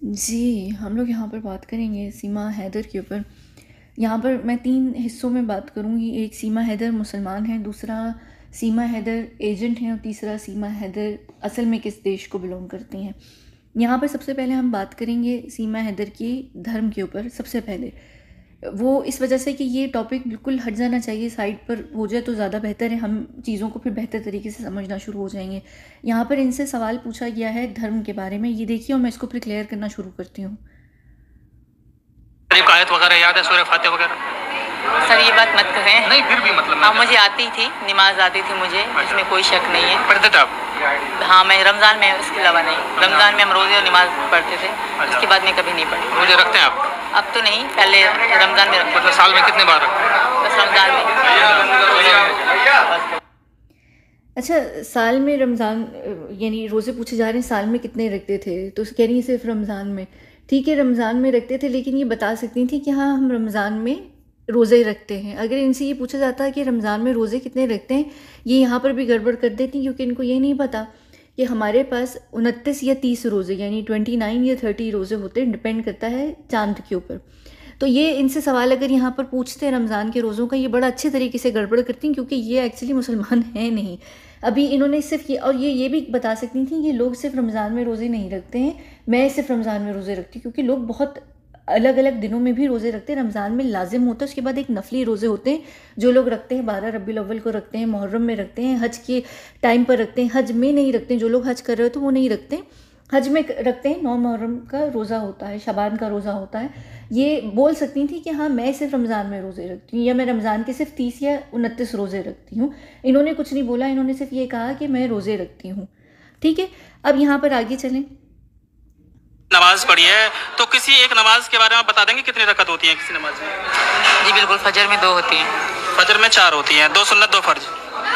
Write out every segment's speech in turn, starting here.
जी, हम लोग यहाँ पर बात करेंगे सीमा हैदर के ऊपर। यहाँ पर मैं 3 हिस्सों में बात करूँगी। एक सीमा हैदर मुसलमान हैं, दूसरा सीमा हैदर एजेंट हैं और तीसरा सीमा हैदर असल में किस देश को बिलॉन्ग करती हैं। यहाँ पर सबसे पहले हम बात करेंगे सीमा हैदर की धर्म के ऊपर। सबसे पहले वो इस वजह से कि ये टॉपिक बिल्कुल हट जाना चाहिए, साइड पर हो जाए तो ज़्यादा बेहतर है। हम चीज़ों को फिर बेहतर तरीके से समझना शुरू हो जाएंगे। यहाँ पर इनसे सवाल पूछा गया है धर्म के बारे में, ये देखिए और मैं इसको फिर क्लियर करना शुरू करती हूँ। आयत वगैरह याद है, सूरह फातिहा वगैरह? सर ये बात मत करें। नहीं, फिर भी मतलब हाँ, मुझे आती थी, नमाज आती थी मुझे, इसमें कोई शक नहीं है। पढ़ते थे आप? हाँ, मैं रमज़ान में, उसके अलावा नहीं। रमज़ान में हम रोज़े और नमाज पढ़ते थे, उसके बाद में कभी नहीं पढ़ी। रोजे रखते हैं आप? अब तो नहीं, पहले रमज़ान में रखते मतलब साल में कितने बार रखते हैं? बस रमज़ान में। अच्छा, साल में रमज़ान यानी रोज़े पूछे जा रहे हैं साल में कितने रखते थे, तो कह रही हैं सिर्फ रमज़ान में। ठीक है, रमज़ान में रखते थे, लेकिन ये बता सकती थी कि हाँ हम रमज़ान में रोज़े रखते हैं। अगर इनसे ये पूछा जाता कि रमज़ान में रोज़े कितने रखते हैं, ये यहाँ पर भी गड़बड़ कर देती, क्योंकि इनको ये नहीं पता कि हमारे पास 29 या 30 रोज़े यानी 29 या 30 रोज़े होते हैं, डिपेंड करता है चांद के ऊपर। तो ये इनसे सवाल अगर यहाँ पर पूछते हैं रमज़ान के रोज़ों का, ये बड़ा अच्छे तरीके से गड़बड़ करती हैं, क्योंकि ये एक्चुअली मुसलमान हैं नहीं। अभी इन्होंने सिर्फ ये भी बता सकती थी कि लोग सिर्फ रमज़ान में रोज़े नहीं रखते हैं, मैं सिर्फ रमज़ान में रोज़े रखती हूँ, क्योंकि लोग बहुत अलग अलग दिनों में भी रोज़े रखते हैं। रमज़ान में लाजिम होता है, उसके बाद एक नफली रोज़े होते हैं जो लोग रखते हैं, 12 रबीउल अव्वल को रखते हैं, मुहर्रम में रखते हैं, हज के टाइम पर रखते हैं, हज में नहीं रखते हैं। जो लोग हज कर रहे हो तो वो नहीं रखते, हज में रखते हैं। 9 मुहर्रम का रोज़ा होता है, शबान का रोज़ा होता है। ये बोल सकती थी कि हाँ मैं सिर्फ रमज़ान में रोज़े रखती हूँ, या मैं रमज़ान के सिर्फ 30 या 29 रोज़े रखती हूँ। इन्होंने कुछ नहीं बोला, इन्होंने सिर्फ ये कहा कि मैं रोज़े रखती हूँ। ठीक है, अब यहाँ पर आगे चलें। नमाज पढ़ी है तो किसी एक नमाज के बारे में बता देंगे कितनी रकत होती है किसी नमाज में? जी बिल्कुल, फजर में 2 होती हैं। फजर में 4 होती हैं, 2 सुन्नत 2 फर्ज।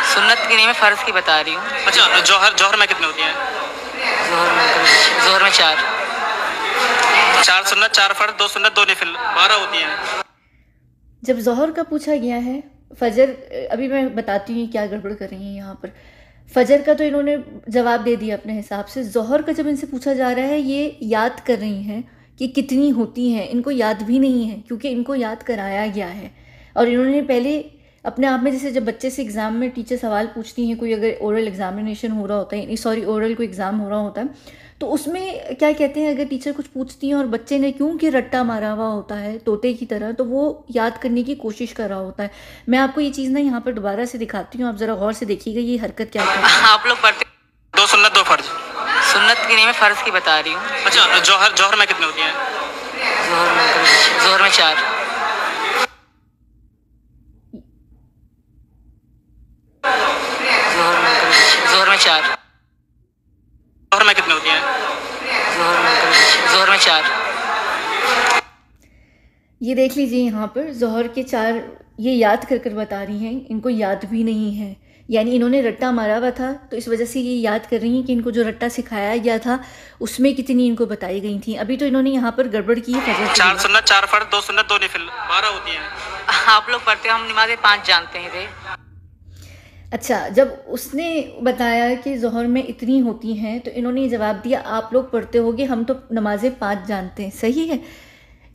सुन्नत की नहीं, मैं फ़र्ज़ की बता रही हूँ। अच्छा, जौहर में कितनी होती हैं? ज़ोहर में 4। 4 सुन्नत 4 फर्ज, 2 सुन्नत 2 नफिल, 12 होती हैं। जब ज़ोहर का पूछा गया है, फ़जर, अभी मैं बताती हूँ क्या गड़बड़ कर रही हैं यहाँ पर। फ़जर का तो इन्होंने जवाब दे दिया अपने हिसाब से। ज़ोहर का जब इनसे पूछा जा रहा है, ये याद कर रही हैं कि कितनी होती हैं, इनको याद भी नहीं है, क्योंकि इनको याद कराया गया है। और इन्होंने पहले अपने आप में, जैसे जब बच्चे से एग्ज़ाम में टीचर सवाल पूछती हैं, कोई अगर ओरल एग्जामिनेशन हो रहा होता है, सॉरी ओरल कोई एग्ज़ाम हो रहा होता है, तो उसमें क्या कहते हैं, अगर टीचर कुछ पूछती हैं और बच्चे ने क्योंकि रट्टा मारा हुआ होता है तोते की तरह, तो वो याद करने की कोशिश कर रहा होता है। मैं आपको ये चीज़ ना यहाँ पर दोबारा से दिखाती हूँ, आप ज़रा गौर से देखिएगा ये हरकत क्या करती है। आप लोग पढ़ते? 2 सुन्नत 2 फर्ज। सुन्नत की नहीं, मैं फ़र्ज़ की बता रही हूँ। अच्छा, जौहर में कितनी होती हैं? ज़ोहर में 4। ज़ोहर में 4। जौहर में कितनी होती हैं? ज़ोहर में 4। ये देख लीजिए यहाँ पर ज़ोहर के 4 ये याद कर कर बता रही हैं, इनको याद भी नहीं है। यानी इन्होंने रट्टा मारा हुआ था, तो इस वजह से ये याद कर रही हैं कि इनको जो रट्टा सिखाया गया था उसमें कितनी इनको बताई गई थी। अभी तो इन्होंने यहाँ पर गड़बड़ की है। 4 सुन्नत 4 फर्ज, 2 सुन्नत 2 नफिल, 12 होती हैं। आप लोग पढ़ते हो, हम नमाज़ें 5 जानते हैं थे। अच्छा, जब उसने बताया कि ज़ोहर में इतनी होती हैं, तो इन्होंने ये जवाब दिया आप लोग पढ़ते होगे, हम तो नमाज़ें 5 जानते हैं। सही है,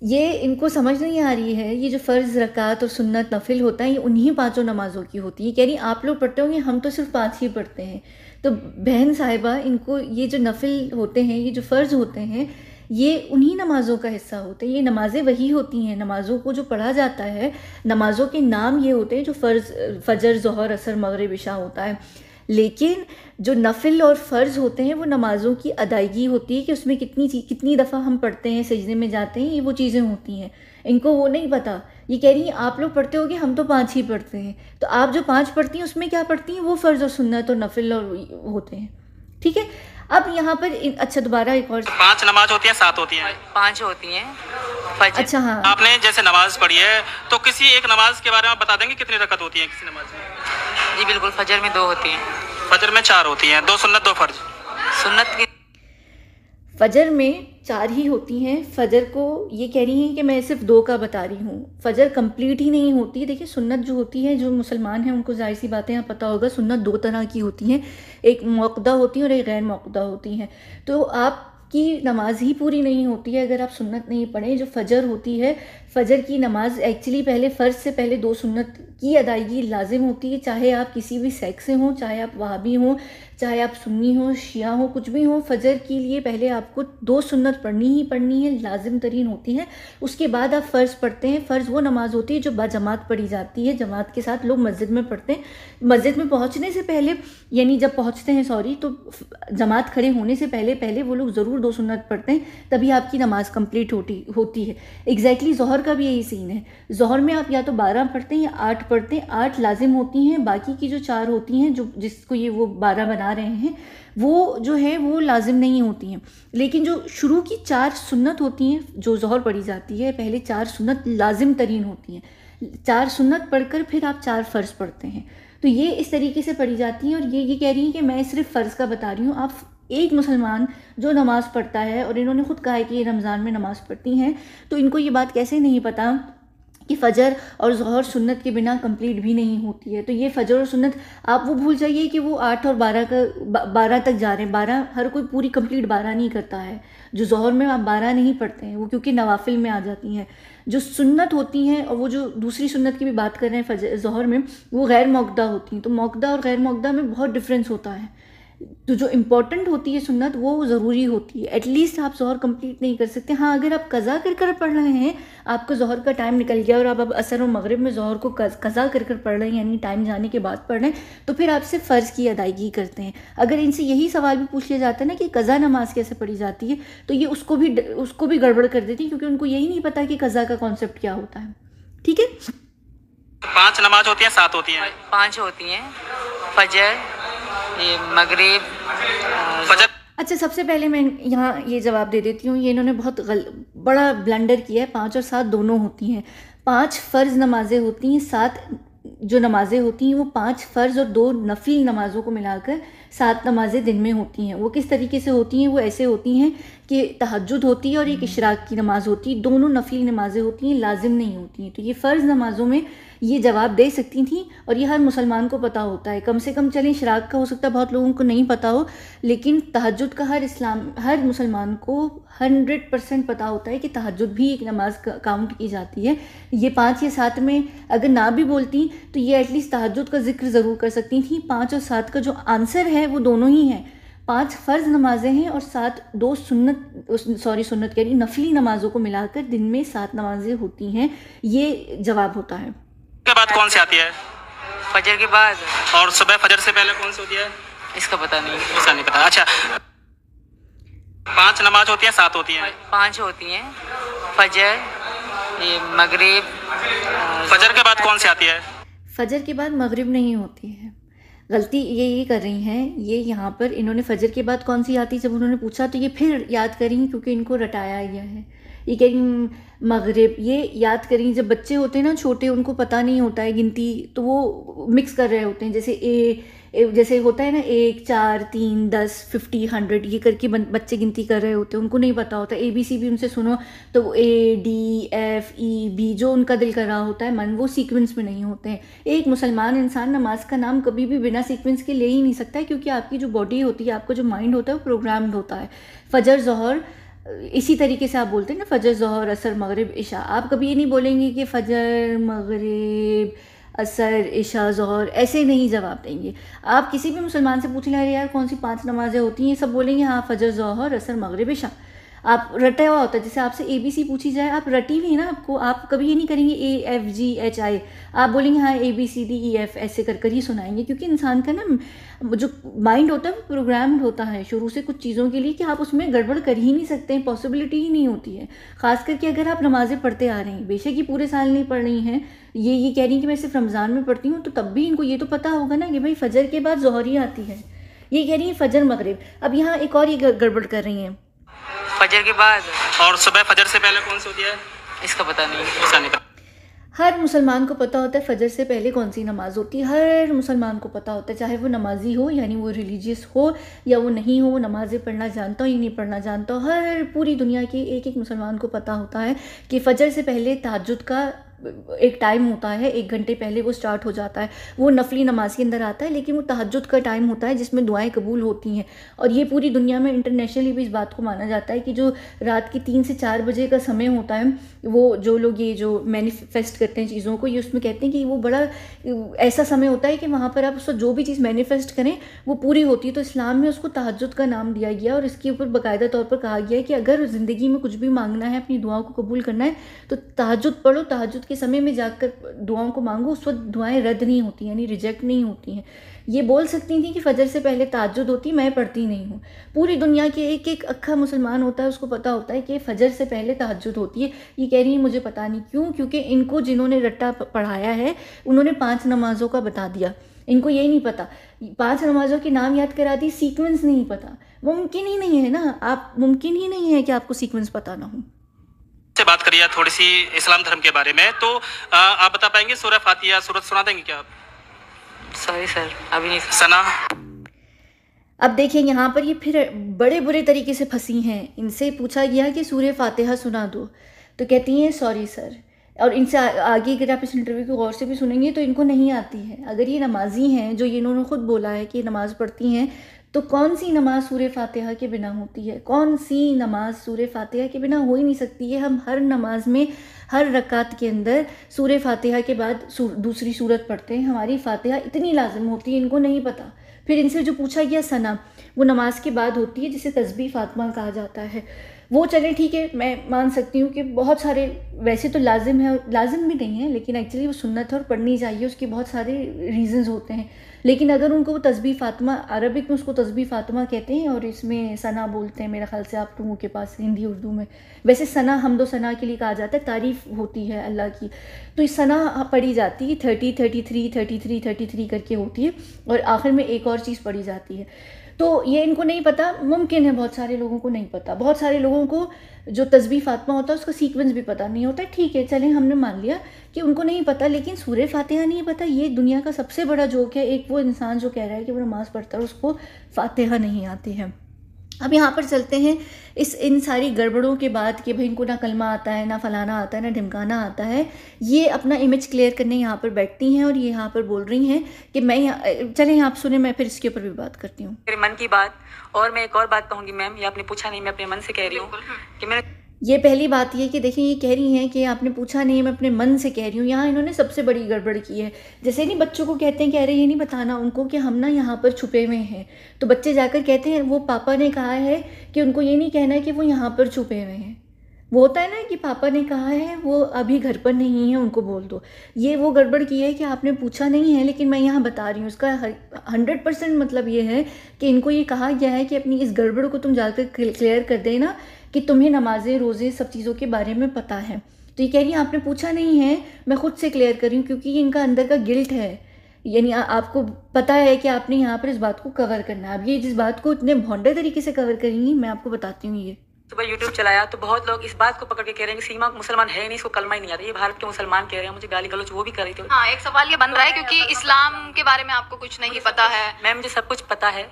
ये इनको समझ नहीं आ रही है। ये जो फ़र्ज़, रकात और सुन्नत नफिल होता है, ये उन्हीं 5 नमाज़ों की होती है। कह रही आप लोग पढ़ते होंगे, हम तो सिर्फ 5 ही पढ़ते हैं। तो बहन साहिबा, इनको ये जो नफिल होते हैं, ये जो फ़र्ज़ होते हैं, ये उन्हीं नमाज़ों का हिस्सा होते हैं। ये नमाज़ें वही होती हैं, नमाज़ों को जो पढ़ा जाता है, नमाज़ों के नाम ये होते हैं जो फ़जर, ज़ोहर, असर, मगरिब, इशा होता है। लेकिन जो नफिल और फ़र्ज़ होते हैं वो नमाज़ों की अदायगी होती है, कि उसमें कितनी दफ़ा हम पढ़ते हैं, सजदे में जाते हैं, ये वो चीज़ें होती हैं। इनको वो नहीं पता। ये कह रही हैं आप लोग पढ़ते होगे, हम तो 5 ही पढ़ते हैं। तो आप जो 5 पढ़ती हैं उसमें क्या पढ़ती हैं? वो फ़र्ज़ और सुन्नत और नफिल और होते हैं। ठीक है, अब यहाँ पर अच्छा दोबारा एक और 5 नमाज होती हैं, 7 होती हैं? 5 होती हैं फजर। अच्छा, हाँ, आपने जैसे नमाज पढ़ी है तो किसी एक नमाज के बारे में बता देंगे कितनी रकत होती है किसी नमाज में? जी बिल्कुल, फजर में 2 होती हैं। फजर में 4 होती हैं, 2 सुन्नत 2 फर्ज। सुन्नत की फ़जर में 4 ही होती हैं। फ़जर को ये कह रही हैं कि मैं सिर्फ 2 का बता रही हूँ। फ़जर कंप्लीट ही नहीं होती। देखिए, सुन्नत जो होती है, जो मुसलमान हैं उनको ज़ाहिर सी बात है यहाँ पता होगा, सुन्नत 2 तरह की होती हैं, एक मौक़दा होती है और एक गैर मौक़दा होती हैं। तो आप आपकी नमाज ही पूरी नहीं होती है अगर आप सुन्नत नहीं पढ़ें। जो फ़जर होती है, फ़जर की नमाज एक्चुअली पहले फ़र्ज़ से पहले 2 सुन्नत की अदायगी लाजिम होती है, चाहे आप किसी भी सेक्ट से हों, चाहे आप वहाबी हों, चाहे आप सुन्नी हो, शिया हो, कुछ भी हो। फ़जर के लिए पहले आपको 2 सुन्नत पढ़नी ही पढ़नी है, लाजिम तरीन होती है। उसके बाद आप फ़र्ज़ पढ़ते हैं। फ़र्ज़ वो नमाज़ होती है जो बाजमात पढ़ी जाती है, जमात के साथ लोग मस्जिद में पढ़ते हैं। मस्जिद में पहुँचने से पहले, यानी जब पहुँचते हैं तो जमात खड़े होने से पहले वो लोग ज़रूर 2 सुन्नत पढ़ते हैं, तभी आपकी नमाज़ कंप्लीट होती है। एग्जैक्टली ज़ोहर का भी यही सीन है। ज़ोहर में आप या तो 12 पढ़ते हैं या 8 पढ़ते हैं। 8 लाजिम होती हैं, बाकी की जो 4 होती हैं, जो जिसको ये वो 12 बना रहे हैं, वो जो है वो लाजिम नहीं होती हैं। लेकिन जो शुरू की 4 सुन्नत होती हैं जो ज़ोहर पढ़ी जाती है, पहले 4 सुन्नत लाजिम तरीन होती हैं। 4 सुन्नत पढ़कर फिर आप 4 फ़र्ज़ पढ़ते हैं। तो ये इस तरीके से पढ़ी जाती हैं। और ये कह रही हैं कि मैं सिर्फ फ़र्ज़ का बता रही हूँ। आप एक मुसलमान जो नमाज़ पढ़ता है, और इन्होंने खुद कहा है कि ये रमज़ान में नमाज़ पढ़ती हैं, तो इनको ये बात कैसे नहीं पता कि फ़जर और ज़ोहर सुन्नत के बिना कंप्लीट भी नहीं होती है। तो ये फ़जर और सुन्नत आप वो भूल जाइए कि वो 8 और 12 तक जा रहे हैं। 12 हर कोई पूरी कंप्लीट 12 नहीं करता है। जो ज़ोहर में आप 12 नहीं पढ़ते हैं, वो क्योंकि नवाफिल में आ जाती हैं। जो सुन्नत होती हैं, और वो जो दूसरी सुन्नत की भी बात कर रहे हैं फ़जर ज़ोहर में, वो गैर मौक़दा होती हैं। तो मौक़दा और गैर मौक़दा में बहुत डिफरेंस होता है। तो जो इम्पॉर्टेंट होती है सुन्नत, वो ज़रूरी होती है। एटलीस्ट आप ज़ोहर कंप्लीट नहीं कर सकते। हाँ, अगर आप कज़ा कर पढ़ रहे हैं, आपका ज़ोहर का टाइम निकल गया और आप अब असर और मगरिब में ज़ोहर को कज़ा कर पढ़ रहे हैं, यानी टाइम जाने के बाद पढ़ रहे हैं, तो फिर आपसे फ़र्ज़ की अदायगी करते हैं। अगर इनसे यही सवाल भी पूछ लिया जाता है ना कि कज़ा नमाज कैसे पढ़ी जाती है, तो ये उसको भी गड़बड़ कर देती है, क्योंकि उनको यही नहीं पता कि कज़ा का कॉन्सेप्ट क्या होता है। ठीक है, 5 नमाज होती है, 7 होती हैं? 5 होती हैं, फ़जर, ये मगरिब, फजर। अच्छा, सबसे पहले मैं यहाँ ये जवाब दे देती हूँ। ये इन्होंने बहुत बड़ा ब्लंडर किया है। 5 और 7 दोनों होती हैं। 5 फ़र्ज़ नमाज़ें होती हैं, 7 जो नमाज़ें होती हैं वो 5 फ़र्ज़ और 2 नफिल नमाज़ों को मिलाकर 7 नमाज़ें दिन में होती हैं। वो किस तरीके से होती हैं? वो ऐसे होती हैं कि तहज्जुद होती है और एक इशराक की नमाज़ होती है। दोनों नफिल नमाज़ें होती हैं, लाजिम नहीं होती हैं। तो ये फ़र्ज़ नमाज़ों में ये जवाब दे सकती थी, और ये हर मुसलमान को पता होता है। कम से कम चलें, इशराक का हो सकता है बहुत लोगों को नहीं पता हो, लेकिन तहज्जुद का हर मुसलमान को 100% पता होता है कि तहज्जुद भी एक नमाज काउंट की जाती है। ये 5 या 7 में अगर ना भी बोलती तो ये एटलीस्ट तहज्जुद का जिक्र ज़रूर कर सकती थी। 5 और 7 का जो आंसर है वो दोनों ही हैं। 5 फ़र्ज़ नमाज़ें हैं और 2 सुन्नत कह रही नफली नमाज़ों को मिलाकर दिन में 7 नमाज़ें होती हैं। ये जवाब होता है। के बाद कौन सी आती है? फ़जर के बाद। और सुबह फजर से पहले कौन सी होती है? इसका पता नहीं। इसका नहीं पता। अच्छा, 5 नमाज होती है, 7 होती हैं? 5 होती हैं, फ़जर, ये मगरिब। फजर के बाद कौन सी आती है? फ़जर के बाद मगरिब नहीं होती है। गलती ये कर रही हैं। ये यहाँ पर इन्होंने फ़जर के बाद कौन सी आती, जब उन्होंने पूछा तो ये फिर याद करेंगी, क्योंकि इनको रटाया गया है। ये कह रही मगरिब, ये याद करेंगी। जब बच्चे होते हैं ना छोटे, उनको पता नहीं होता है गिनती, तो वो मिक्स कर रहे होते हैं। जैसे होता है ना 1, 4, 3, 10, 50, 100 ये करके बच्चे गिनती कर रहे होते हैं। उनको नहीं पता होता। ABC भी उनसे सुनो तो ADFEB जो उनका दिल कर रहा होता है मन, वो सीक्वेंस में नहीं होते हैं। एक मुसलमान इंसान नमाज का नाम कभी भी बिना सीक्वेंस के ले ही नहीं सकता है, क्योंकि आपकी जो बॉडी होती है, आपका जो माइंड होता है, वो प्रोग्राम्ड होता है। फ़जर ज़ोहर इसी तरीके से आप बोलते हैं ना, फ़जर ज़ोहर असर मगरिब इशा। आप कभी ये नहीं बोलेंगे कि फ़जर मगरिब असर इशा ज़ोहर, ऐसे नहीं जवाब देंगे। आप किसी भी मुसलमान से पूछ लें, अरे यार कौन सी 5 नमाज़ें होती हैं, सब बोलेंगे हाँ फ़जर ज़ोहर असर मगरिब इशा। आप रटा हुआ होता है। जैसे आपसे ABC पूछी जाए, आप रटी हुई ना आपको, आप कभी ये नहीं करेंगे AFGHI, आप बोलेंगे हाँ ABCDEF, ऐसे कर ही सुनाएंगे। क्योंकि इंसान का ना जो माइंड होता है वो प्रोग्राम्ड होता है शुरू से कुछ चीज़ों के लिए, कि आप उसमें गड़बड़ कर ही नहीं सकते हैं, पॉसिबिलिटी ही नहीं होती है। ख़ास करके अगर आप नमाज़ें पढ़ते आ रहे हैं, बेशक ये पूरे साल नहीं पढ़ रही हैं, ये कह रही हैं कि मैं सिर्फ रमज़ान में पढ़ती हूँ, तो तब भी इनको ये तो पता होगा ना कि भाई फ़जर के बाद ज़ोहर ही आती है। ये कह रही है फ़जर मगरिब। अब यहाँ एक और ये गड़बड़ कर रही हैं, फ़जर के बाद। और सुबह फजर से पहले कौन सी होती है? इसका पता नहीं। इसका नहीं पता। हर मुसलमान को पता होता है फ़जर से पहले कौन सी नमाज़ होती है। हर मुसलमान को पता होता है, चाहे वो नमाजी हो, यानी वो रिलीजियस हो या वो नहीं हो, वो नमाज़ें पढ़ना जानता हो या नहीं पढ़ना जानता हो। हर पूरी दुनिया के एक मुसलमान को पता होता है कि फ़जर से पहले तहज्जुद का एक टाइम होता है, 1 घंटे पहले वो स्टार्ट हो जाता है, वो नफली नमाज के अंदर आता है, लेकिन वो तहज्जुद का टाइम होता है जिसमें दुआएं कबूल होती हैं। और ये पूरी दुनिया में इंटरनेशनली भी इस बात को माना जाता है कि जो रात के 3 से 4 बजे का समय होता है, वो जो लोग ये जो मैनिफेस्ट करते हैं चीज़ों को, ये उसमें कहते हैं कि वो बड़ा ऐसा समय होता है कि वहाँ पर आप उसको जो भी चीज़ मैनिफेस्ट करें वो पूरी होती है। तो इस्लाम में उसको तहज्जुद का नाम दिया गया और इसके ऊपर बाकायदा तौर पर कहा गया है कि अगर ज़िंदगी में कुछ भी मांगना है, अपनी दुआओं को कबूल करना है, तो तहज्जुद पढ़ो, तहज्जुद के समय में जाकर दुआओं को मांगो, उस वक्त दुआएं रद्द नहीं होती, यानी रिजेक्ट नहीं होती हैं। ये बोल सकती थी कि फजर से पहले तहज्जुद होती, मैं पढ़ती नहीं हूँ। पूरी दुनिया के एक एक अक्खा मुसलमान होता है, उसको पता होता है कि फजर से पहले तहज्जुद होती है। ये कह रही है मुझे पता नहीं क्यों, क्योंकि इनको जिन्होंने रट्टा पढ़ाया है उन्होंने 5 नमाज़ों का बता दिया, इनको यही नहीं पता। 5 नमाज़ों के नाम याद करा दी, सीक्वेंस नहीं पता। मुमकिन ही नहीं है ना, आप मुमकिन ही नहीं है कि आपको सीक्वेंस पता ना हो। से बात करिए थोड़ी सी इस्लाम धर्म के बारे में, तो आप बता पाएंगे सूरह फातिहा सूरत सुना देंगे क्या आप? सॉरी सर, अभी नहीं। सना, अब देखिए यहाँ पर ये फिर बड़े बुरे तरीके से फंसी हैं। इनसे पूछा गया कि सूरह फातिहा सुना दो, तो कहती हैं सॉरी सर। और इनसे आगे अगर आप इस इंटरव्यू को गौर से भी सुनेंगे तो इनको नहीं आती है। अगर ये नमाजी हैं, जो ये इन्होंने खुद बोला है कि नमाज़ पढ़ती हैं, तो कौन सी नमाज़ सूरह फातिहा के बिना होती है? कौन सी नमाज़ सूरह फातिहा के बिना हो ही नहीं सकती है। हम हर नमाज में हर रकात के अंदर सूरह फातिहा के बाद दूसरी सूरत पढ़ते हैं। हमारी फातिहा इतनी लाजिम होती है, इनको नहीं पता। फिर इनसे जो पूछा गया सना, वो नमाज के बाद होती है, जिसे तस्बीह फातिमा कहा जाता है। वो चले ठीक है, मैं मान सकती हूँ कि बहुत सारे वैसे तो लाजिम है, लाजिम भी नहीं है, लेकिन एक्चुअली वो सुन्नत है और पढ़नी चाहिए, उसके बहुत सारे रीज़न्स होते हैं। लेकिन अगर उनको वो तस्बीह फातिमा, अरबिक में उसको तस्बीह फातिमा कहते हैं और इसमें सना बोलते हैं मेरे ख्याल से आप लोगों के पास हिंदी उर्दू में। वैसे सना हमदो सना के लिए कहा जाता है, तारीफ़ होती है अल्लाह की। तो इस सना पढ़ी जाती है 30, 33, 33, 33 करके होती है, और आखिर में एक और चीज़ पढ़ी जाती है। तो ये इनको नहीं पता, मुमकिन है बहुत सारे लोगों को नहीं पता। बहुत सारे लोगों को जो तस्बीह फातिमा होता है उसका सीक्वेंस भी पता नहीं होता। ठीक है, चलें, हमने मान लिया कि उनको नहीं पता, लेकिन सूरह फातिहा नहीं पता, ये दुनिया का सबसे बड़ा जोक है। एक वो इंसान जो कह रहा है कि वो नमाज़ पढ़ता है, उसको फातिहा नहीं आती है। अब यहाँ पर चलते हैं इन सारी गड़बड़ों के बाद कि भाई इनको ना कलमा आता है, ना फलाना आता है, ना ढिमकाना आता है। ये अपना इमेज क्लियर करने यहाँ पर बैठती हैं और ये यहाँ पर बोल रही हैं कि मैं चलें आप सुने, मैं फिर इसके ऊपर भी बात करती हूँ। मेरे मन की बात। और मैं एक और बात कहूँगी मैम, ये आपने पूछा नहीं, मैं अपने मन से कह रही हूँ कि मैंने ये पहली बात ये कि देखिए, ये कह रही हैं कि आपने पूछा नहीं, मैं अपने मन से कह रही हूँ। यहाँ इन्होंने सबसे बड़ी गड़बड़ की है। जैसे नहीं बच्चों को कहते हैं कि अरे ये नहीं बताना उनको कि हम ना यहाँ पर छुपे हुए हैं, तो बच्चे जाकर कहते हैं वो पापा ने कहा है कि उनको ये नहीं कहना है कि वो यहाँ पर छुपे हुए हैं। वो होता है ना कि पापा ने कहा है वो अभी घर पर नहीं है, उनको बोल दो। ये वो गड़बड़ की है कि आपने पूछा नहीं है, लेकिन मैं यहाँ बता रही हूँ। उसका 100% मतलब ये है कि इनको ये कहा गया है कि अपनी इस गड़बड़ को तुम जाकर क्लियर कर देना कि तुम्हें नमाज़ें, रोज़े, सब चीज़ों के बारे में पता है। तो ये कह रही है आपने पूछा नहीं है, मैं खुद से क्लियर कर रही हूँ, क्योंकि इनका अंदर का गिल्ट है। यानी आपको पता है कि आपने यहाँ पर इस बात को कवर करना है। अब ये जिस बात को इतने भोंडे तरीके से कवर करेंगी, मैं आपको बताती हूँ। ये सुबह यूट्यूब चलाया तो बहुत लोग इस बात को पकड़ के कह रहे हैं कि सीमा मुसलमान है नहीं, इसको कलमा ही नहीं आता। ये भारत के मुसलमान कह रहे हैं, मुझे गाली गलौज वो भी कर रही थी। हाँ, एक सवाल ये बन रहा है क्योंकि इस्लाम के बारे में आपको कुछ नहीं पता है। मैम मुझे सब कुछ पता है,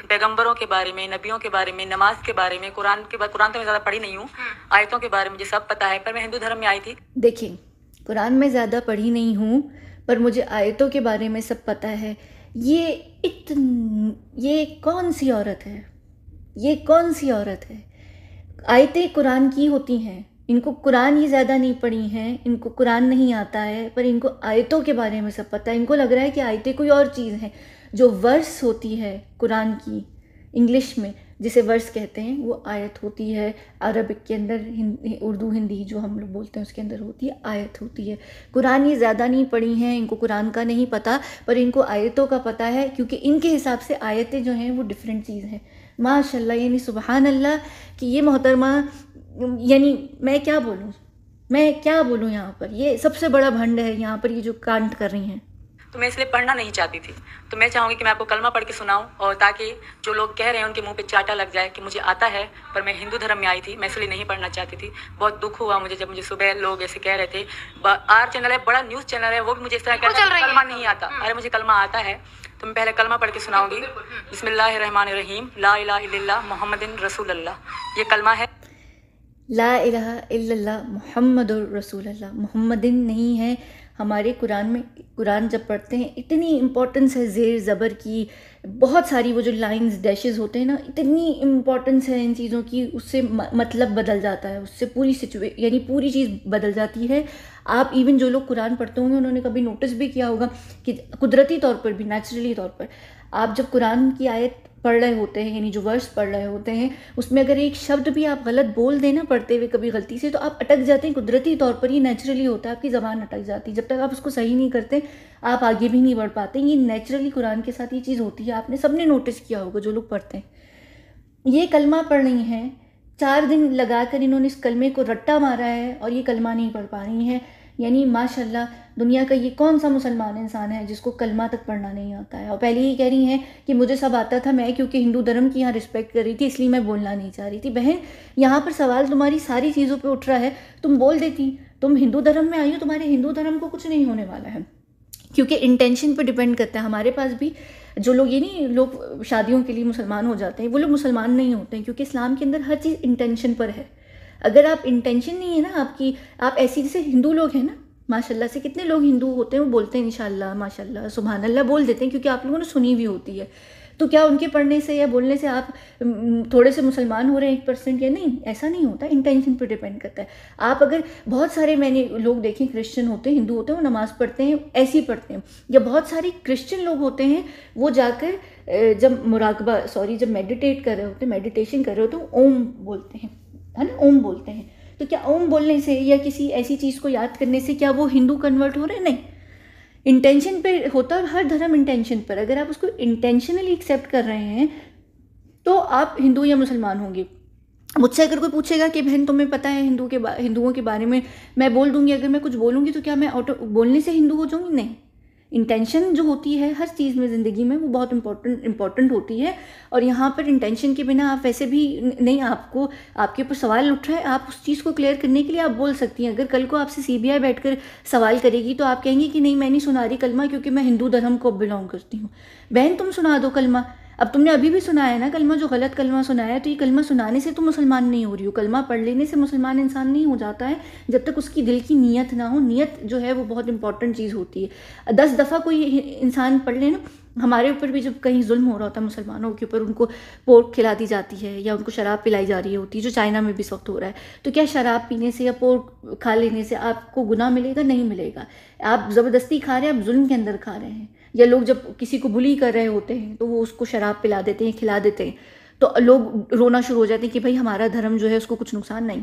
पैगंबरों के बारे में, नबियों के बारे में, नमाज के बारे में, कुरान के बारे, कुरान तो मैं ज़्यादा पढ़ी नहीं हूँ, आयतों के बारे में मुझे सब पता है। पर मैं हिंदू धर्म में आई थी। देखिए, कुरान में ज़्यादा पढ़ी नहीं हूँ, पर मुझे आयतों के बारे में सब पता है। ये कौन सी औरत है? ये कौन सी औरत है? आयतें कुरान की होती हैं, इनको कुरान ये ज़्यादा नहीं पढ़ी हैं, इनको कुरान नहीं आता है, पर इनको आयतों के बारे में सब पता है। इनको लग रहा है कि आयतें कोई और चीज़ है। जो वर्स होती है कुरान की, इंग्लिश में जिसे वर्स कहते हैं, वो आयत होती है। अरबिक के अंदर, उर्दू हिंदी जो हम लोग बोलते हैं उसके अंदर होती है, आयत होती है। कुरान ये ज़्यादा नहीं पढ़ी हैं, इनको कुरान का नहीं पता, पर इनको आयतों का पता है, क्योंकि इनके हिसाब से आयतें जो हैं वो डिफरेंट चीज़ हैं। माशाल्लाह, यानी सुबहान अल्लाह कि ये मोहतरमा, यानी मैं क्या बोलूँ यहाँ पर। ये सबसे बड़ा भंड है यहाँ पर, ये जो कांड कर रही हैं। तो मैं इसलिए पढ़ना नहीं चाहती थी। तो मैं चाहूँगी कि मैं आपको कलमा पढ़ के सुनाऊँ, और ताकि जो लोग कह रहे हैं उनके मुंह पे चाटा लग जाए कि मुझे आता है, पर मैं हिंदू धर्म में आई थी, मैं इसलिए नहीं पढ़ना चाहती थी। बहुत दुख हुआ मुझे जब मुझे सुबह लोग ऐसे कह रहे थे। आर चैनल है, बड़ा न्यूज़ चैनल है, वो भी मुझे इस तरह कहता है कलमा नहीं आता। अरे मुझे कलमा आता है, तो मैं पहले कलमा पढ़ के सुनाऊंगी। बिस्मिल्लाहिर्रहमानिर्रहीम, ला इलाहा इल्लल्लाह मुहम्मदिन रसूलुल्लाह। ये कलमा है। ला इलाहा इल्लल्लाह मुहम्मदुर रसूलुल्लाह, मुहम्मदिन नहीं है हमारे कुरान में। कुरान जब पढ़ते हैं इतनी इम्पोर्टेंस है ज़ेर ज़बर की, बहुत सारी वो जो लाइंस डैशेस होते हैं ना, इतनी इम्पोर्टेंस है इन चीज़ों की, उससे मतलब बदल जाता है, उससे पूरी यानी पूरी चीज़ बदल जाती है। आप इवन जो लोग कुरान पढ़ते होंगे उन्होंने कभी नोटिस भी किया होगा कि कुदरती तौर पर भी, नेचुरली तौर पर आप जब कुरान की आयत पढ़ रहे होते हैं, यानी जो वर्स पढ़ रहे होते हैं, उसमें अगर एक शब्द भी आप गलत बोल देना पढ़ते हुए कभी गलती से, तो आप अटक जाते हैं। कुदरती तौर पर ये नेचुरली होता है, आपकी ज़बान अटक जाती है। जब तक आप उसको सही नहीं करते आप आगे भी नहीं बढ़ पाते। ये नेचुरली कुरान के साथ ये चीज़ होती है, आपने सबने नोटिस किया होगा जो लोग पढ़ते हैं। ये कलमा पढ़ रही हैं, 4 दिन लगाकर इन्होंने इस कलमे को रट्टा मारा है और ये कलमा नहीं पढ़ पा रही हैं। यानी माशाल्लाह, दुनिया का ये कौन सा मुसलमान इंसान है जिसको कलमा तक पढ़ना नहीं आता है। और पहले ही कह रही हैं कि मुझे सब आता था, मैं क्योंकि हिंदू धर्म की यहाँ रिस्पेक्ट कर रही थी इसलिए मैं बोलना नहीं चाह रही थी। बहन, यहाँ पर सवाल तुम्हारी सारी चीज़ों पे उठ रहा है, तुम बोल देती। तुम हिंदू धर्म में आई हो, तुम्हारे हिंदू धर्म को कुछ नहीं होने वाला है, क्योंकि इंटेंशन पर डिपेंड करता है। हमारे पास भी जो लोग, ये नहीं लोग शादियों के लिए मुसलमान हो जाते हैं, वो लोग मुसलमान नहीं होते हैं, क्योंकि इस्लाम के अंदर हर चीज़ इंटेंशन पर है। अगर आप इंटेंशन नहीं है ना आपकी, आप ऐसी, जैसे हिंदू लोग हैं ना, माशाल्लाह से कितने लोग हिंदू होते हैं वो बोलते हैं इंशाल्लाह, माशाल्लाह, सुभान अल्लाह बोल देते हैं, क्योंकि आप लोगों ने सुनी भी होती है। तो क्या उनके पढ़ने से या बोलने से आप थोड़े से मुसलमान हो रहे हैं 1% या नहीं? ऐसा नहीं होता, इंटेंशन पर डिपेंड करता है। आप अगर बहुत सारे, मैंने लोग देखें क्रिश्चियन होते हैं, हिंदू होते हैं, वो नमाज़ पढ़ते हैं, ऐसे ही पढ़ते हैं, या बहुत सारे क्रिश्चियन लोग होते हैं वो जाकर जब मुराकबा, जब मेडिटेट कर रहे होते हैं, मेडिटेशन कर रहे होते हैं, ओम बोलते हैं, है ना, ओम बोलते हैं। तो क्या ओम बोलने से या किसी ऐसी चीज़ को याद करने से क्या वो हिंदू कन्वर्ट हो रहे हैं? नहीं, इंटेंशन पे होता है। हर धर्म इंटेंशन पर, अगर आप उसको इंटेंशनली एक्सेप्ट कर रहे हैं तो आप हिंदू या मुसलमान होंगे। मुझसे अगर कोई पूछेगा कि बहन तुम्हें पता है हिंदुओं के बारे में, मैं बोल दूंगी, अगर मैं कुछ बोलूँगी तो क्या मैं बोलने से हिंदू हो जाऊँगी? नहीं। इंटेंशन जो होती है हर चीज़ में, ज़िंदगी में, वो बहुत इम्पॉर्टेंट होती है। और यहाँ पर इंटेंशन के बिना आप वैसे भी नहीं, आपके ऊपर सवाल उठ रहा है, आप उस चीज़ को क्लियर करने के लिए आप बोल सकती हैं। अगर कल को आपसे CBI बैठकर सवाल करेगी तो आप कहेंगी कि नहीं, मैं नहीं सुना रही कलमा, क्योंकि मैं हिंदू धर्म को बिलोंग करती हूँ। बहन, तुम सुना दो कलमा। अब तुमने अभी भी सुनाया ना कलमा, जो गलत कलमा सुनाया है, तो ये कलमा सुनाने से तुम मुसलमान नहीं हो रही हो। कलमा पढ़ लेने से मुसलमान इंसान नहीं हो जाता है, जब तक उसकी दिल की नीयत ना हो। नीयत जो है वो बहुत इंपॉर्टेंट चीज़ होती है। 10 दफ़ा कोई इंसान पढ़ ले ना, हमारे ऊपर भी जब कहीं जुल्म हो रहा होता है मुसलमानों के ऊपर, उनको पोर्क खिला दी जाती है या उनको शराब पिलाई जा रही होती है, जो चाइना में भी इस वक्त हो रहा है, तो क्या शराब पीने से या पोर्क खा लेने से आपको गुनाह मिलेगा? नहीं मिलेगा। आप ज़बरदस्ती खा रहे हैं, आप जुल्म के अंदर खा रहे हैं। या लोग जब किसी को बुली कर रहे होते हैं तो वो उसको शराब पिला देते हैं, खिला देते हैं, तो लोग रोना शुरू हो जाते हैं कि भाई हमारा धर्म जो है उसको कुछ नुकसान नहीं।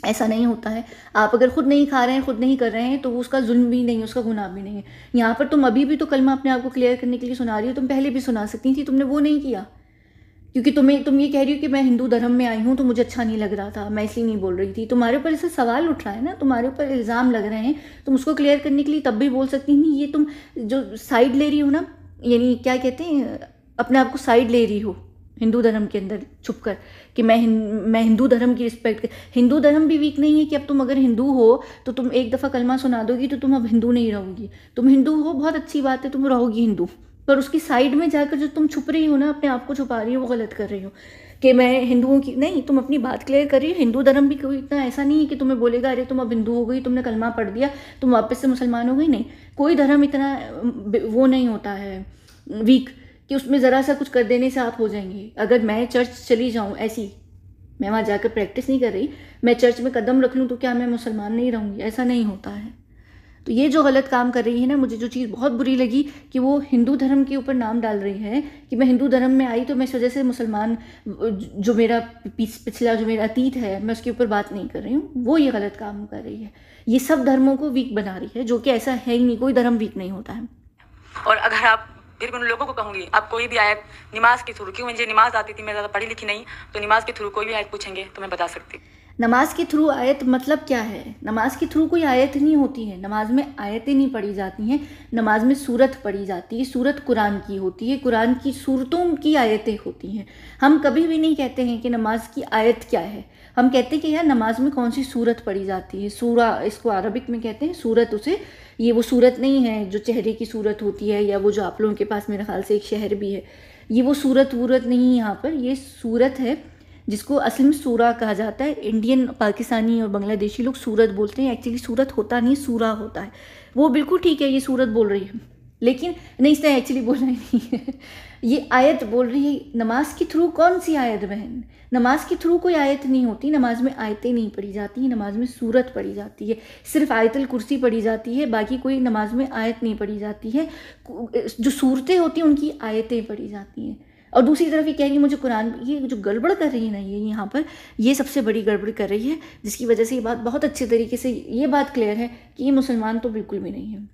ऐसा नहीं होता है। आप अगर खुद नहीं खा रहे हैं, खुद नहीं कर रहे हैं, तो वो उसका जुल्म भी नहीं, उसका गुनाह भी नहीं है। यहाँ पर तुम अभी भी तो कलमा अपने आप को क्लियर करने के लिए सुना रही हो, तुम पहले भी सुना सकती थी, तुमने वो नहीं किया, क्योंकि तुम ये कह रही हो कि मैं हिंदू धर्म में आई हूँ तो मुझे अच्छा नहीं लग रहा था, मैं इसलिए नहीं बोल रही थी। तुम्हारे ऊपर ऐसा सवाल उठ रहा है ना, तुम्हारे ऊपर इल्ज़ाम लग रहे हैं, तुम उसको क्लियर करने के लिए तब भी बोल सकती थी। ये तुम जो साइड ले रही हो ना, यानी क्या कहते हैं, अपने आप को साइड ले रही हो हिंदू धर्म के अंदर छुप कर, कि मैं हिंदू धर्म की रिस्पेक्ट। हिंदू धर्म भी वीक नहीं है कि अब तुम अगर हिंदू हो तो तुम एक दफ़ा कलमा सुना दोगी तो तुम अब हिंदू नहीं रहोगी। तुम हिंदू हो, बहुत अच्छी बात है, तुम रहोगी हिंदू, पर उसकी साइड में जाकर जो तुम छुप रही हो ना, अपने आप को छुपा रही हो, वो गलत कर रही हो। कि मैं हिंदुओं की नहीं, तुम अपनी बात क्लियर कर रही हो। हिंदू धर्म भी कोई इतना ऐसा नहीं है कि तुम्हें बोलेगा अरे तुम अब हिंदू हो गई, तुमने कलमा पढ़ दिया, तुम वापस से मुसलमान हो गई। नहीं, कोई धर्म इतना वो नहीं होता है वीक कि उसमें ज़रा सा कुछ कर देने से आप हो जाएंगे। अगर मैं चर्च चली जाऊँ, ऐसी मैं वहाँ जाकर प्रैक्टिस नहीं कर रही, मैं चर्च में कदम रख लूँ तो क्या मैं मुसलमान नहीं रहूँगी? ऐसा नहीं होता है। तो ये जो गलत काम कर रही है ना, मुझे जो चीज़ बहुत बुरी लगी कि वो हिंदू धर्म के ऊपर नाम डाल रही है कि मैं हिंदू धर्म में आई तो मैं इस वजह से मुसलमान, जो मेरा पिछला जो मेरा अतीत है मैं उसके ऊपर बात नहीं कर रही हूँ, वो ये गलत काम कर रही है। ये सब धर्मों को वीक बना रही है, जो कि ऐसा है ही नहीं, कोई धर्म वीक नहीं होता है। और अगर आप फिर उन लोगों को कहूँगी, आप कोई भी आयत नमाज के थ्रू, क्यों मुझे नमाज आती थी, मैं ज़्यादा पढ़ी लिखी नहीं, तो नमाज के थ्रू कोई भी आयत पूछेंगे तो मैं बता सकती। नमाज के थ्रू आयत मतलब क्या है? नमाज के थ्रू कोई आयत नहीं होती है, नमाज में आयतें नहीं पढ़ी जाती हैं, नमाज में सूरत पढ़ी जाती है। सूरत कुरान की होती है, कुरान की सूरतों की आयतें होती हैं। हम कभी भी नहीं कहते हैं कि नमाज की आयत क्या है, हम कहते हैं कि यार नमाज में कौन सी सूरत पढ़ी जाती है। सूरा, इसको अरबिक में कहते हैं सूरत। उसे ये वो सूरत नहीं है जो चेहरे की सूरत होती है, या वो जो आप लोगों के पास मेरे ख्याल से एक शहर भी है, ये वो सूरत वूरत नहीं है यहाँ पर। ये सूरत है जिसको असल में सूरा कहा जाता है। इंडियन, पाकिस्तानी और बांग्लादेशी लोग सूरत बोलते हैं, एक्चुअली सूरत होता नहीं, सूरा होता है। वो बिल्कुल ठीक है, ये सूरत बोल रही है, लेकिन नहीं, इसने एक्चुअली बोलना ही नहीं है। ये आयत बोल रही है। नमाज के थ्रू कौन सी आयत बहन? नमाज के थ्रू कोई आयत नहीं होती, नमाज में आयतें नहीं पढ़ी जाती, नमाज में सूरत पढ़ी जाती है, सिर्फ आयतल कुर्सी पढ़ी जाती है, बाकी कोई नमाज में आयत नहीं पढ़ी जाती है। जो सूरतें होती हैं उनकी आयतें पढ़ी जाती हैं। और दूसरी तरफ ये कह रही है मुझे कुरान, ये जो गड़बड़ कर रही है ना, ये यहाँ पर ये सबसे बड़ी गड़बड़ कर रही है, जिसकी वजह से ये बात बहुत अच्छे तरीके से ये बात क्लियर है कि ये मुसलमान तो बिल्कुल भी नहीं है।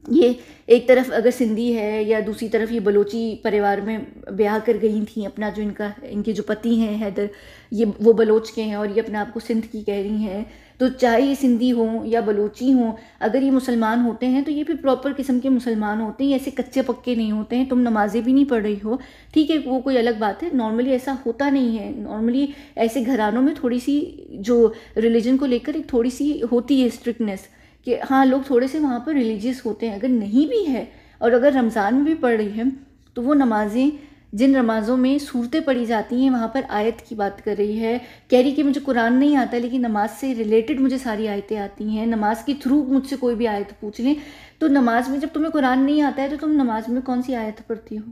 ये एक तरफ अगर सिंधी है या दूसरी तरफ ये बलोची परिवार में ब्याह कर गई थी, अपना जो इनके जो पति हैं हैदर, ये वो बलोच के हैं और ये अपने आप को सिंध की कह रही हैं, तो चाहे ये सिंधी हों या बलोची हों, अगर ये मुसलमान होते हैं तो ये भी प्रॉपर किस्म के मुसलमान होते हैं, ऐसे कच्चे पक्के नहीं होते हैं। तुम नमाजें भी नहीं पढ़ रही हो, ठीक है, वो कोई अलग बात है, नॉर्मली ऐसा होता नहीं है। नॉर्मली ऐसे घरानों में थोड़ी सी जो रिलीजन को लेकर एक थोड़ी सी होती है स्ट्रिक्टनेस, कि हाँ लोग थोड़े से वहाँ पर रिलीजियस होते हैं। अगर नहीं भी है और अगर रमज़ान में भी पढ़ रही है तो वो नमाज़ें, जिन नमाज़ों में सूरतें पढ़ी जाती हैं, वहाँ पर आयत की बात कर रही है। कह रही कि मुझे कुरान नहीं आता लेकिन नमाज से रिलेटेड मुझे सारी आयतें आती हैं, नमाज के थ्रू मुझसे कोई भी आयत पूछ लें। तो नमाज में जब तुम्हें कुरान नहीं आता है तो तुम नमाज में कौन सी आयत पढ़ती हो?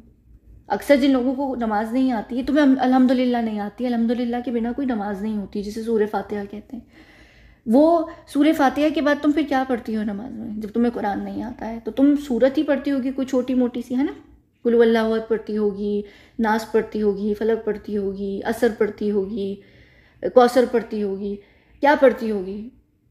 अक्सर जिन लोगों को नमाज नहीं आती है, तुम्हें अल्हम्दुलिल्लाह नहीं आती, अल्हम्दुलिल्लाह के बिना कोई नमाज नहीं होती, जिसे सूरह फातिहा कहते हैं। वो सूरह फातिहा के बाद तुम फिर क्या पढ़ती हो नमाज में? जब तुम्हें कुरान नहीं आता है तो तुम सूरत ही पढ़ती होगी, कोई छोटी मोटी सी, है ना, कुल हुवल्लाहु अहद पढ़ती होगी, नास पढ़ती होगी, फलक पढ़ती होगी, असर पढ़ती होगी, कौसर पढ़ती होगी, क्या पढ़ती होगी?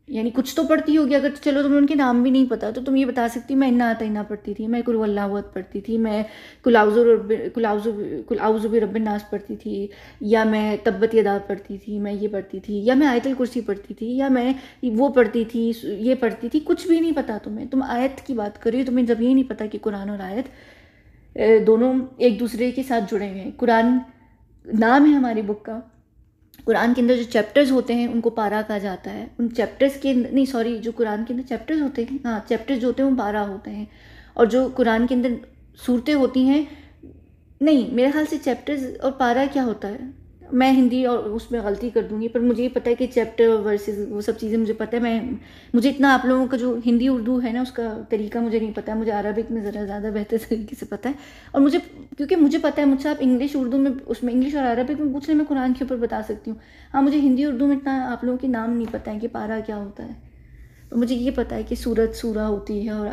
यानी कुछ तो पढ़ती होगी। अगर चलो तुम्हें उनके नाम भी नहीं पता तो तुम ये बता सकती, मैं इन्ना आता इन्ना पढ़ती थी, मैं कुल हुवल्लाहु अहद पढ़ती थी, मैं कुल आउज़ु बिरब्बिन नास पढ़ती थी, या मैं तब्बत यदा पढ़ती थी, मैं ये पढ़ती थी, या मैं आयतल कुर्सी पढ़ती थी, या मैं वो पढ़ती थी, ये पढ़ती थी। कुछ भी नहीं पता तुम्हें, तुम आयत की बात कर रही हो। तुम्हें जब ये नहीं पता कि कुरान और आयत दोनों एक दूसरे के साथ जुड़े हुए हैं। कुरान नाम है हमारी बुक का, कुरान के अंदर जो चैप्टर्स होते हैं उनको पारा कहा जाता है। उन चैप्टर्स के नहीं, सॉरी, जो कुरान के अंदर चैप्टर्स होते हैं, हाँ, चैप्टर्स जो होते हैं वो पारा होते हैं, और जो कुरान के अंदर सूरतें होती हैं, नहीं, मेरे ख्याल से चैप्टर्स और पारा क्या होता है, मैं हिंदी और उसमें गलती कर दूंगी, पर मुझे ये पता है कि चैप्टर वर्सेस वो सब चीज़ें मुझे पता है। मुझे इतना आप लोगों का जो हिंदी उर्दू है ना उसका तरीका मुझे नहीं पता है, मुझे अरबिक में ज़रा ज़्यादा बेहतर तरीके से पता है। और मुझे, क्योंकि मुझे पता है, मुझसे आप इंग्लिश उर्दू में, उसमें इंग्लिश और अरबिक में पूछ लें, मैं कुरान के ऊपर बता सकती हूँ। हाँ, मुझे हिंदी उर्दू में इतना आप लोगों के नाम नहीं पता है कि पारा क्या होता है। तो मुझे ये पता है कि सूरत सूरा होती है और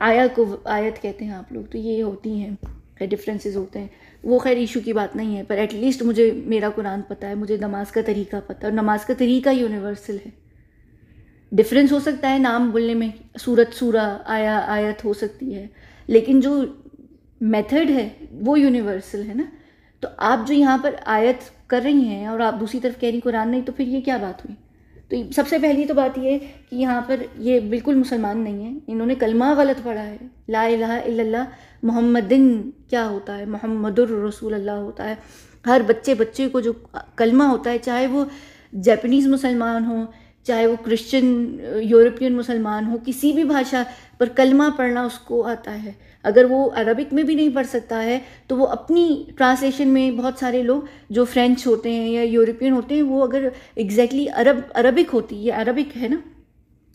आया को आयत कहते हैं आप लोग, तो ये होती हैं, डिफरेंसेस होते हैं। वो खैर इशू की बात नहीं है, पर एटलीस्ट मुझे मेरा कुरान पता है, मुझे नमाज का तरीका पता है, और नमाज का तरीका यूनिवर्सल है। डिफरेंस हो सकता है नाम बोलने में, सूरत सूरा आया आयत हो सकती है, लेकिन जो मेथड है वो यूनिवर्सल है ना। तो आप जो यहाँ पर आयत कर रही हैं और आप दूसरी तरफ कह रही कुरान नहीं, तो फिर ये क्या बात हुई? तो सबसे पहली तो बात ये है कि यहाँ पर ये बिल्कुल मुसलमान नहीं है, इन्होंने कलमा गलत पढ़ा है। ला इलाहा इल्लल्लाह मोहम्मदिन क्या होता है? मोहम्मदुर रसूलुल्लाह होता है। हर बच्चे को जो कलमा होता है, चाहे वो जापानीज़ मुसलमान हो, चाहे वो क्रिश्चियन यूरोपियन मुसलमान हो, किसी भी भाषा पर कलमा पढ़ना उसको आता है। अगर वो अरबिक में भी नहीं पढ़ सकता है तो वो अपनी ट्रांसलेशन में, बहुत सारे लोग जो फ्रेंच होते हैं या यूरोपियन होते हैं, वो अगर एग्जैक्टली अरबिक होती है, अरबिक है ना,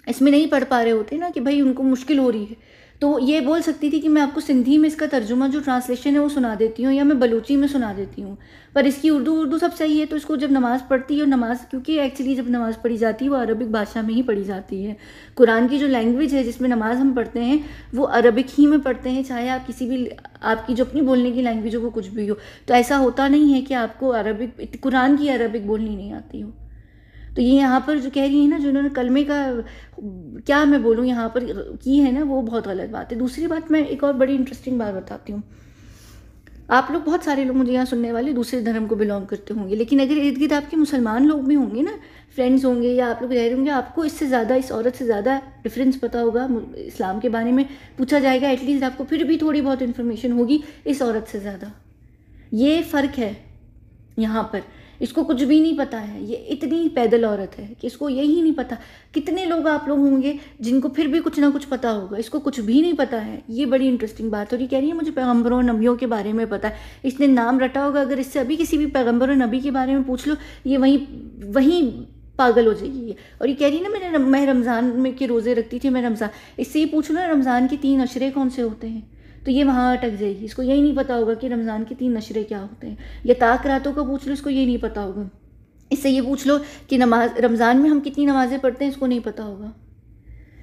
इसमें नहीं पढ़ पा रहे होते ना, कि भाई उनको मुश्किल हो रही है, तो ये बोल सकती थी कि मैं आपको सिंधी में इसका तर्जुमा जो ट्रांसलेशन है वो सुना देती हूँ, या मैं बलूची में सुना देती हूँ। पर इसकी उर्दू सब सही है, तो इसको जब नमाज़ पढ़ती है, और नमाज, क्योंकि एक्चुअली जब नमाज़ पढ़ी जाती है वो अरबिक भाषा में ही पढ़ी जाती है। कुरान की जो लैंग्वेज है जिसमें नमाज हम पढ़ते हैं वो अरबिक ही में पढ़ते हैं, चाहे आप किसी भी, आपकी जो अपनी बोलने की लैंग्वेज हो वो कुछ भी हो। तो ऐसा होता नहीं है कि आपको अरबिक, कुरान की अरबिक बोलनी नहीं आती हो। तो ये यहाँ पर जो कह रही है ना, जो उन्होंने कलमे का, क्या मैं बोलूँ, यहाँ पर की है ना, वो बहुत गलत बात है। दूसरी बात, मैं एक और बड़ी इंटरेस्टिंग बात बताती हूँ। आप लोग, बहुत सारे लोग मुझे यहाँ सुनने वाले दूसरे धर्म को बिलोंग करते होंगे, लेकिन अगर इर्द गिर्द आपके मुसलमान लोग भी होंगे ना, फ्रेंड्स होंगे या आप लोग रह रहे होंगे, आपको इससे ज़्यादा, इस औरत से ज़्यादा डिफरेंस पता होगा। इस्लाम के बारे में पूछा जाएगा, एटलीस्ट आपको फिर भी थोड़ी बहुत इन्फॉर्मेशन होगी इस औरत से ज़्यादा। ये फ़र्क है यहाँ पर। इसको कुछ भी नहीं पता है। ये इतनी पैदल औरत है कि इसको यही नहीं पता। कितने लोग आप लोग होंगे जिनको फिर भी कुछ ना कुछ पता होगा, इसको कुछ भी नहीं पता है। ये बड़ी इंटरेस्टिंग बात है। और ये कह रही है मुझे पैगम्बरों और नबियों के बारे में पता है। इसने नाम रटा होगा, अगर इससे अभी किसी भी पैगम्बर और नबी के बारे में पूछ लो, ये वहीं पागल हो जाएगी ये। और ये कह रही है ना मैं रमज़ान में के रोज़े रखती थी, मैं रमज़ान, इससे ये पूछ लो ना रमज़ान के 3 अशरे कौन से होते हैं, तो ये वहाँ अटक जाएगी। इसको यही नहीं पता होगा कि रमज़ान के 3 अशरे क्या होते हैं। या ताक रातों का पूछ लो, इसको ये नहीं पता होगा। इससे ये पूछ लो कि नमाज रमज़ान में हम कितनी नमाज़ें पढ़ते हैं, इसको नहीं पता होगा।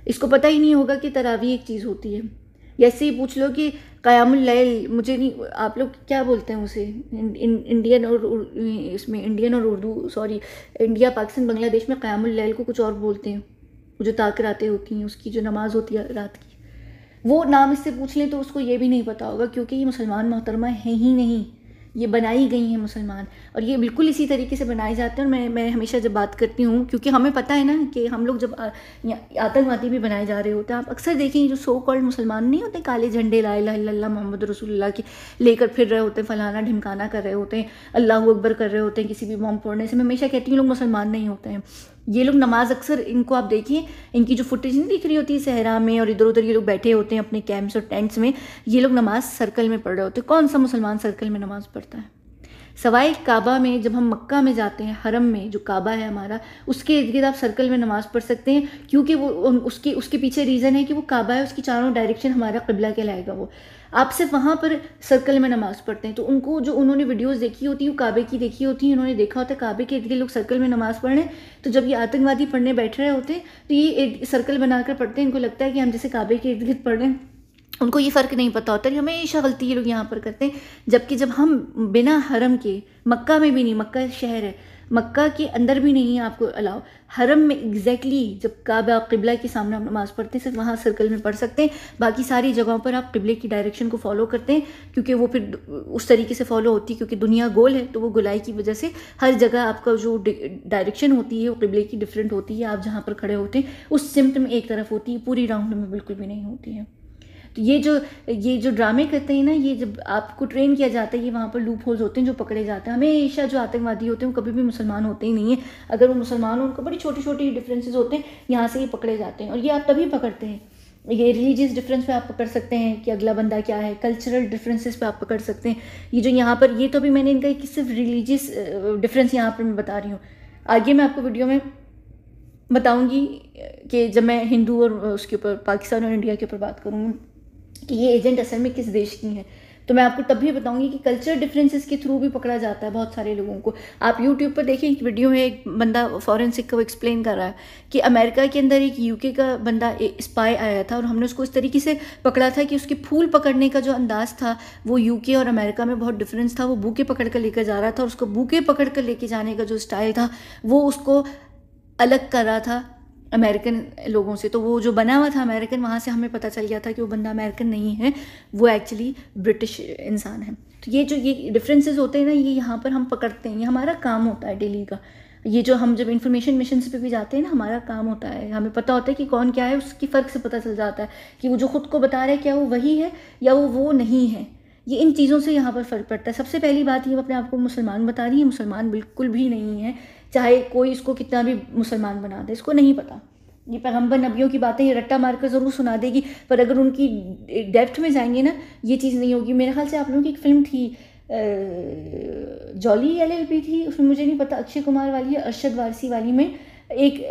इसको पता ही नहीं होगा कि तरावी एक चीज़ होती है। या ऐसे ही पूछ लो कि क़यामुल लैल, मुझे नहीं, आप लोग क्या बोलते हैं उसे, इंडियन और उर्दू, सॉरी, इंडिया पाकिस्तान बांग्लादेश में क़यामुल लैल को कुछ और बोलते हैं। वो जो ताक रातें होती हैं, उसकी जो नमाज़ होती है रात की, वो नाम इससे पूछ लें तो उसको ये भी नहीं पता होगा, क्योंकि ये मुसलमान मोहतरमा है ही नहीं। ये बनाई गई हैं मुसलमान, और ये बिल्कुल इसी तरीके से बनाए जाते हैं। और मैं हमेशा जब बात करती हूँ, क्योंकि हमें पता है ना कि हम लोग जब आतंकवादी भी बनाए जा रहे होते हैं, आप अक्सर देखें जो सो कॉल्ड मुसलमान नहीं होते, काले झंडे ला इलाहा इल्लल्लाह मोहम्मद रसूलुल्लाह के लेकर फिर रहे होते हैं, फलाना ढिमकाना कर रहे होते हैं, अल्लाह अकबर कर रहे होते हैं किसी भी बॉम्ब फोड़ने से। मैं हमेशा कहती हूँ लोग मुसलमान नहीं होते हैं। ये लोग नमाज, अक्सर इनको आप देखिए, इनकी जो फुटेज नहीं दिख रही होती है सहरा में, और इधर उधर ये लोग बैठे होते हैं अपने कैंप्स और टेंट्स में, ये लोग नमाज सर्कल में पढ़ रहे होते हैं। कौन सा मुसलमान सर्कल में नमाज पढ़ता है? सवाए काबा में जब हम मक्का में जाते हैं, हरम में जो काबा है हमारा, उसके इर्द गिर्द आप सर्कल में नमाज़ पढ़ सकते हैं, क्योंकि वो उसके पीछे रीज़न है कि वो काबा है, उसकी चारों डायरेक्शन हमारा क़िबला कहलाएगा। वो आप सिर्फ वहाँ पर सर्कल में नमाज़ पढ़ते हैं। तो उनको जो उन्होंने वीडियोस देखी होती है वो काबे की देखी होती है, उन्होंने देखा होता है काबे के इर्द गिर्द लोग सर्कल में नमाज़ पढ़ रहे हैं। तो जब ये आतंकवादी पढ़ने बैठ रहे होते हैं तो ये सर्कल बनाकर पढ़ते हैं। इनको लगता है कि हम जैसे काबे के इर्द गिर्द पढ़ रहे हैं, उनको ये फ़र्क नहीं पता होता। हमेशा गलती ये लोग यहाँ पर करते हैं। जबकि जब हम बिना हरम के, मक्का में भी नहीं, मक्का शहर है, मक्का के अंदर भी नहीं है आपको अलाउ, हरम में एग्जैक्टली जब काबा क़िबला के सामने आप नमाज़ पढ़ते हैं, सिर्फ वहाँ सर्कल में पढ़ सकते हैं। बाकी सारी जगहों पर आप क़िबले की डायरेक्शन को फॉलो करते हैं, क्योंकि वो फिर उस तरीके से फॉलो होती है, क्योंकि दुनिया गोल है। तो वो गोलाई की वजह से हर जगह आपका जो डायरेक्शन होती है वो क़िबले की डिफरेंट होती है। आप जहाँ पर खड़े होते हैं उस सिमत में एक तरफ होती है, पूरी राउंड में बिल्कुल भी नहीं होती है। तो ये जो ड्रामे करते हैं ना, ये जब आपको ट्रेन किया जाता है, ये वहाँ पर लूप होल्स होते हैं जो पकड़े जाते हैं। हमेशा जो आतंकवादी होते हैं वो कभी भी मुसलमान होते ही नहीं है। अगर वो मुसलमान हो, उनको बड़ी छोटी छोटी डिफरेंसेस होते हैं, यहाँ से ये पकड़े जाते हैं। और ये आप तभी पकड़ते हैं, ये रिलीजियस डिफरेंस पे आप पकड़ सकते हैं कि अगला बंदा क्या है, कल्चरल डिफरेंसेस पे आप पकड़ सकते हैं। ये जो यहाँ पर, ये तो भी मैंने इनका सिर्फ रिलीजियस डिफरेंस यहाँ पर मैं बता रही हूँ। आगे मैं आपको वीडियो में बताऊँगी कि जब मैं हिंदू और उसके ऊपर, पाकिस्तान और इंडिया के ऊपर बात करूँगी कि ये एजेंट असल में किस देश की हैं, तो मैं आपको तब भी बताऊंगी कि कल्चर डिफरेंसेस के थ्रू भी पकड़ा जाता है बहुत सारे लोगों को। आप यूट्यूब पर देखिए, एक वीडियो में एक बंदा फॉरेंसिक का वो एक्सप्लेन कर रहा है कि अमेरिका के अंदर एक यूके का बंदा स्पाई आया था, और हमने उसको इस तरीके से पकड़ा था कि उसके फूल पकड़ने का जो अंदाज़ था वो यूके और अमेरिका में बहुत डिफरेंस था। वो बूके पकड़ कर लेकर जा रहा था, और उसको बूके पकड़ कर लेके जाने का जो स्टाइल था वो उसको अलग कर रहा था अमेरिकन लोगों से। तो वो जो बना हुआ था अमेरिकन, वहाँ से हमें पता चल गया था कि वो बंदा अमेरिकन नहीं है, वो एक्चुअली ब्रिटिश इंसान है। तो ये डिफरेंसेस होते हैं ना, ये यहाँ पर हम पकड़ते हैं, ये हमारा काम होता है डेली का। ये जो हम जब इन्फॉर्मेशन मिशन पे भी जाते हैं ना, हमारा काम होता है, हमें पता होता है कि कौन क्या है, उसकी फ़र्क से पता चल जाता है कि वो जो खुद को बता रहा है क्या वो वही है या वो नहीं है। ये इन चीज़ों से यहाँ पर फ़र्क पड़ता है। सबसे पहली बात, ये अपने आप को मुसलमान बता रही है, मुसलमान बिल्कुल भी नहीं है, चाहे कोई इसको कितना भी मुसलमान बना दे, इसको नहीं पता। ये पैगंबर नबियों की बातें ये रट्टा मारकर ज़रूर सुना देगी, पर अगर उनकी डेप्थ में जाएंगे ना, ये चीज़ नहीं होगी। मेरे ख्याल से आप लोगों की एक फ़िल्म थी, जॉली LLB थी, उसमें मुझे नहीं पता अक्षय कुमार वाली या अरशद वारसी वाली में एक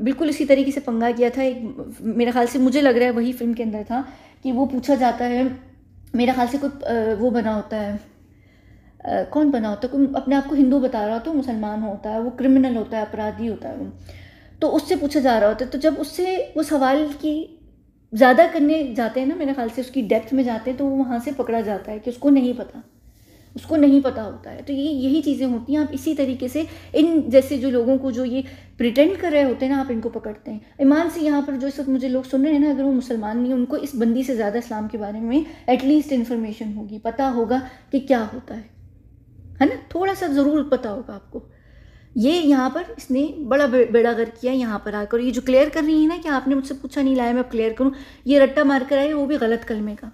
बिल्कुल इसी तरीके से पंगा किया था। एक मेरे ख्याल से, मुझे लग रहा है वही फिल्म के अंदर था कि वो पूछा जाता है, मेरे ख्याल से कोई वो बना होता है, कौन बना होता है, कोई अपने आप को हिंदू बता रहा होता है, मुसलमान होता है, वो क्रिमिनल होता है, अपराधी होता है वो, तो उससे पूछा जा रहा होता है। तो जब उससे वो सवाल की ज़्यादा करने जाते हैं ना, मेरे ख्याल से उसकी डेप्थ में जाते हैं, तो वो वहाँ से पकड़ा जाता है कि उसको नहीं पता, उसको नहीं पता होता है। तो यही चीज़ें होती हैं। आप इसी तरीके से इन जैसे जो लोगों को जो ये प्रिटेंड कर रहे होते हैं ना, आप इनको पकड़ते हैं। ईमान से यहाँ पर जो सब मुझे लोग सुन रहे हैं ना, अगर वो मुसलमान नहीं, उनको इस बंदी से ज़्यादा इस्लाम के बारे में एटलीस्ट इन्फॉर्मेशन होगी, पता होगा कि क्या होता है ना, थोड़ा सा ज़रूर पता होगा आपको। ये यहाँ पर इसने बड़ा बेड़ागर किया यहाँ पर आकर। ये जो क्लियर कर रही है ना कि आपने मुझसे पूछा नहीं लाया मैं क्लियर करूँ, ये रट्टा मार कर आए, वो भी गलत कलमे का।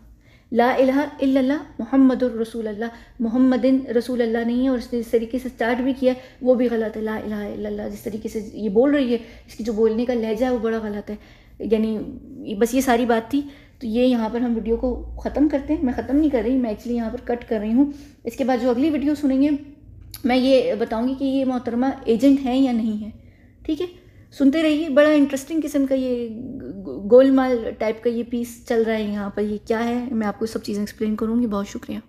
ला इलाहा इल्लल्लाह मुहम्मदुर रसूलुल्लाह, मुहम्मदिन रसूल अल्लाह नहीं है। और इसने जिस तरीके से स्टार्ट भी किया है वो भी गलत है। ला इलाहा इल्लल्लाह जिस तरीके से ये बोल रही है, इसकी जो बोलने का लहजा है वो बड़ा गलत है। यानी बस ये सारी बात थी। तो ये यहाँ पर हम वीडियो को ख़त्म करते हैं। मैं ख़त्म नहीं कर रही, मैं एक्चुअली यहाँ पर कट कर रही हूँ। इसके बाद जो अगली वीडियो सुनेंगे मैं ये बताऊँगी कि ये मोहतरमा एजेंट है या नहीं है। ठीक है, सुनते रहिए। बड़ा इंटरेस्टिंग किस्म का ये गोलमाल टाइप का ये पीस चल रहा है यहाँ पर। ये क्या है मैं आपको सब चीज़ें एक्सप्लेन करूँगी। बहुत शुक्रिया।